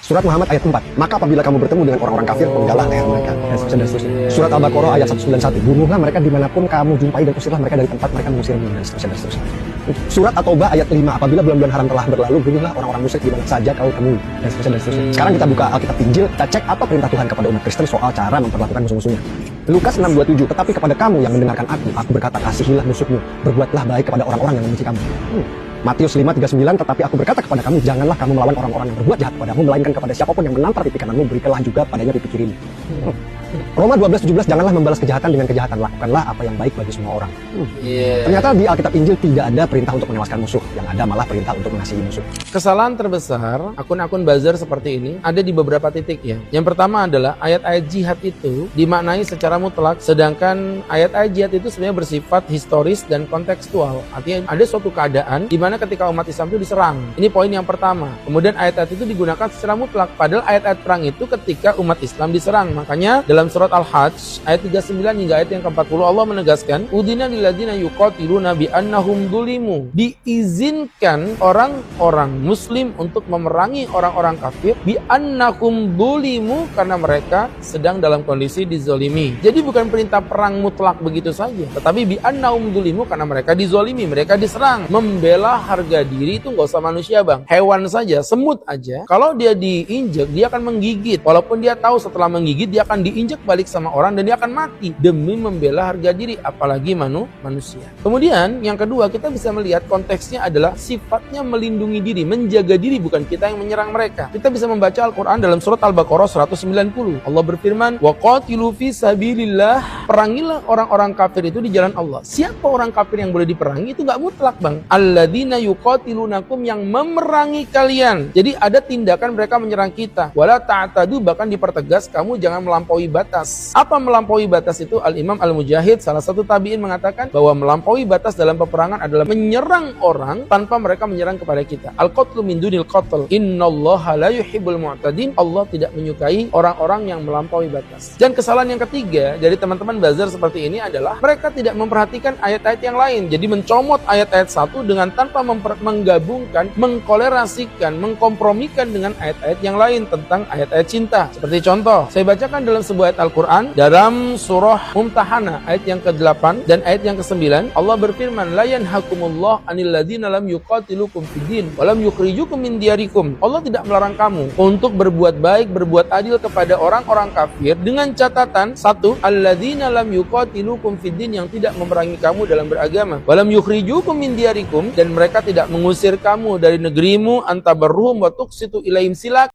Surat Muhammad ayat 4. Maka apabila kamu bertemu dengan orang-orang kafir, penggalah leher mereka. Dan seterusnya. Surat Al-Baqarah ayat 191. Bunuhlah mereka dimanapun kamu jumpai dan usirlah mereka dari tempat mereka mengusirmu. Dan seterusnya. Surat At-Taubah ayat 5. Apabila bulan-bulan haram telah berlalu, bunuhlah orang-orang musyrik di mana saja kau temui. Dan seterusnya. Sekarang kita buka Alkitab Injil, kita cek apa perintah Tuhan kepada umat Kristen soal cara memperlakukan musuh-musuhnya. Lukas 6:27. Tetapi kepada kamu yang mendengarkan aku berkata, kasihilah musuhmu, berbuatlah baik kepada orang-orang yang membenci kamu. Matius 5:39, tetapi aku berkata kepada kamu, janganlah kamu melawan orang-orang yang berbuat jahat kepadamu, melainkan kepada siapapun yang menampar pipi kananmu, berikanlah juga padanya pipi kirimu. Roma 12:17, janganlah membalas kejahatan dengan kejahatan, lakukanlah apa yang baik bagi semua orang. Ternyata di Alkitab Injil tidak ada perintah untuk menewaskan musuh, yang ada malah perintah untuk mengasihi musuh. Kesalahan terbesar akun-akun buzzer seperti ini ada di beberapa titik ya. Yang pertama adalah ayat-ayat jihad itu dimaknai secara mutlak, sedangkan ayat-ayat jihad itu sebenarnya bersifat historis dan kontekstual. Artinya ada suatu keadaan di mana ketika umat Islam itu diserang. Ini poin yang pertama. Kemudian ayat-ayat itu digunakan secara mutlak, padahal ayat-ayat perang itu ketika umat Islam diserang. Makanya dalam surat Al-Hajj ayat 39 hingga ayat yang ke-40 Allah menegaskan, udina lilladzina yuqatiluna bi annahum dzulimu. Diizinkan orang-orang muslim untuk memerangi orang-orang kafir bi annahum dzulimu, karena mereka sedang dalam kondisi dizolimi. Jadi bukan perintah perang mutlak begitu saja, tetapi bi annahum dzulimu karena mereka dizolimi, mereka diserang. Membela harga diri itu nggak usah manusia bang, hewan saja, semut aja, kalau dia diinjek dia akan menggigit, walaupun dia tahu setelah menggigit dia akan diinjek balik sama orang dan dia akan mati demi membela harga diri, apalagi manusia. Kemudian yang kedua, kita bisa melihat konteksnya adalah sifatnya melindungi diri, menjaga diri, bukan kita yang menyerang mereka. Kita bisa membaca Al-Quran dalam surat Al-Baqarah 190. Allah berfirman, wa qatilu fi sabilillah, perangilah orang-orang kafir itu di jalan Allah. Siapa orang kafir yang boleh diperangi? Itu nggak mutlak bang. Alladzina yuqatilunakum, yang memerangi kalian. Jadi ada tindakan mereka menyerang kita. Wala ta'tadu, bahkan dipertegas kamu jangan melampaui batas. Apa melampaui batas itu? Al-Imam Al-Mujahid, salah satu tabi'in, mengatakan bahwa melampaui batas dalam peperangan adalah menyerang orang tanpa mereka menyerang kepada kita. Al-qatlu min dunil qatl. Innallaha la yuhibbul mu'tadin. Allah tidak menyukai orang-orang yang melampaui batas. Dan kesalahan yang ketiga dari teman-teman buzzer seperti ini adalah mereka tidak memperhatikan ayat-ayat yang lain. Jadi mencomot ayat-ayat satu dengan tanpa menggabungkan, mengkolerasikan, mengkompromikan dengan ayat-ayat yang lain tentang ayat-ayat cinta. Seperti contoh, saya bacakan dalam sebuah ayat Al-Quran, dalam surah Mumtahana ayat yang ke-8 dan ayat yang ke-9, Allah berfirman, la yanhakumullah anil ladzina lam yuqatilukum fiddin wa lam yukhrijukum min diyarikum. Allah tidak melarang kamu untuk berbuat baik, berbuat adil kepada orang-orang kafir dengan catatan, satu, alladzina lam yuqatilukum fiddin, yang tidak memerangi kamu dalam beragama, wa lam yukhrijukum min diyarikum, dan mereka tidak mengusir kamu dari negerimu, antabarruhum wa tuqsitu ilaihim, sila